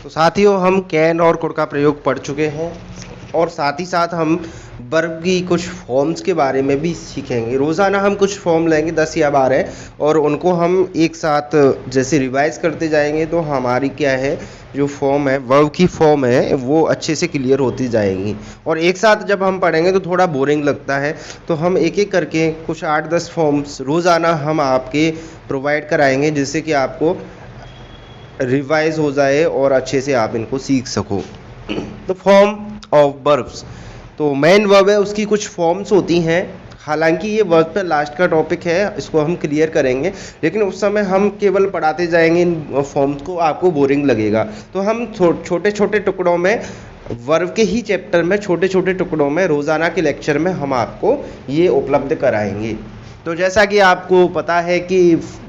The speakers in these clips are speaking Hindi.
तो साथियों हम कैन और कुड का प्रयोग पढ़ चुके हैं और साथ ही साथ हम वर्ब की कुछ फॉर्म्स के बारे में भी सीखेंगे। रोज़ाना हम कुछ फॉर्म लेंगे 10 या 12 और उनको हम एक साथ जैसे रिवाइज करते जाएंगे तो हमारी क्या है जो फॉर्म है वर्ब की फॉर्म है वो अच्छे से क्लियर होती जाएंगी। और एक साथ जब हम पढ़ेंगे तो थोड़ा बोरिंग लगता है, तो हम एक एक करके कुछ 8-10 फॉर्म्स रोज़ाना हम आपके प्रोवाइड कराएंगे जिससे कि आपको रिवाइज हो जाए और अच्छे से आप इनको सीख सको। तो फॉर्म ऑफ वर्ब्स, तो मेन वर्ब है उसकी कुछ फॉर्म्स होती हैं। हालांकि ये वर्ब पे लास्ट का टॉपिक है, इसको हम क्लियर करेंगे, लेकिन उस समय हम केवल पढ़ाते जाएंगे इन फॉर्म्स को, आपको बोरिंग लगेगा। तो हम छोटे छोटे टुकड़ों में वर्ब के ही चैप्टर में छोटे छोटे टुकड़ों में रोज़ाना के लेक्चर में हम आपको ये उपलब्ध कराएंगे। तो जैसा कि आपको पता है कि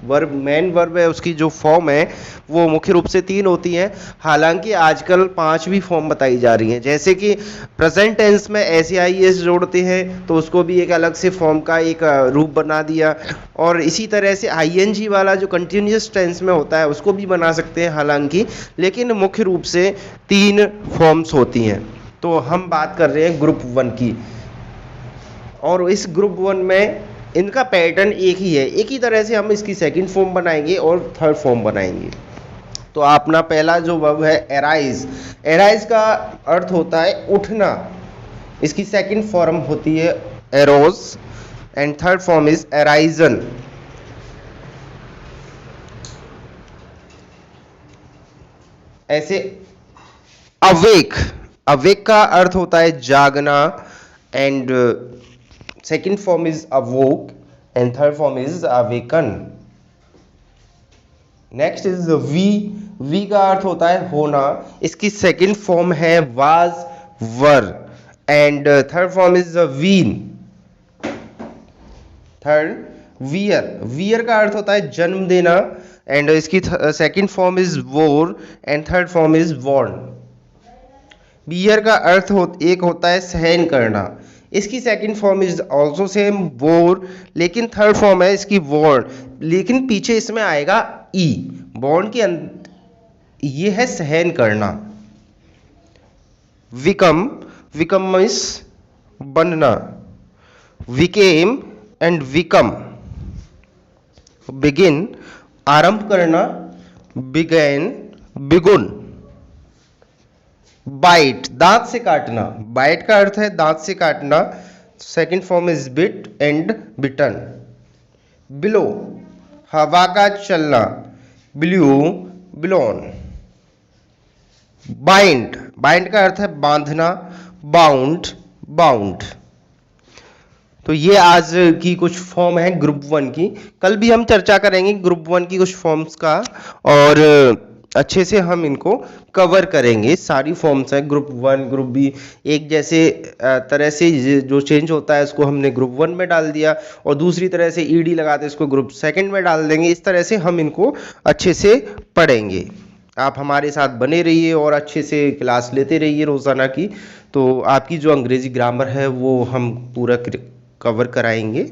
वर्ब मेन वर्ब है उसकी जो फॉर्म है वो मुख्य रूप से 3 होती हैं। हालांकि आजकल 5 भी फॉर्म बताई जा रही हैं, जैसे कि प्रेजेंट टेंस में SAIS जोड़ते हैं तो उसको भी एक अलग से फॉर्म का एक रूप बना दिया, और इसी तरह से ING वाला जो कंटिन्यूस टेंस में होता है उसको भी बना सकते हैं हालांकि, लेकिन मुख्य रूप से 3 फॉर्म्स होती हैं। तो हम बात कर रहे हैं ग्रुप 1 की, और इस ग्रुप 1 में इनका पैटर्न एक ही है। एक ही तरह से हम इसकी सेकंड फॉर्म बनाएंगे और थर्ड फॉर्म बनाएंगे। तो अपना पहला जो वर्ब है एराइज, एराइज का अर्थ होता है उठना, इसकी सेकंड फॉर्म होती है arose and third form is arisen. ऐसे अवेक, अवेक का अर्थ होता है जागना and second form is awoke and third form is awaken. Next is we, we का अर्थ होता है होना, इसकी second form है was, were and third form is ween. Third wear, wear का अर्थ होता है जन्म देना and इसकी second form is wore and third form is worn. Bear का अर्थ एक होता है सहन करना, इसकी second form is also same bore, लेकिन थर्ड फॉर्म है इसकी वॉर्न, लेकिन पीछे इसमें आएगा ई, बॉर्न के ये है सहन करना। विकम, विकम इज बनना, विकेम एंड विकम। बिगिन आरंभ करना, बिगैन बिगुन। बाइट दांत से काटना, बाइट का अर्थ है दांत से काटना, second form is bit and bitten. Blow हवा का चलना, ब्लू ब्लोन। बाइंड, बाइंड का अर्थ है बांधना, बाउंड बाउंड। तो ये आज की कुछ फॉर्म है ग्रुप 1 की। कल भी हम चर्चा करेंगे ग्रुप 1 की कुछ फॉर्म्स का और अच्छे से हम इनको कवर करेंगे। सारी फॉर्म्स हैं ग्रुप 1 ग्रुप बी, एक जैसे तरह से जो चेंज होता है उसको हमने ग्रुप 1 में डाल दिया और दूसरी तरह से ED लगाते इसको ग्रुप 2 में डाल देंगे। इस तरह से हम इनको अच्छे से पढ़ेंगे। आप हमारे साथ बने रहिए और अच्छे से क्लास लेते रहिए रोज़ाना की, तो आपकी जो अंग्रेज़ी ग्रामर है वो हम पूरा कवर कराएंगे।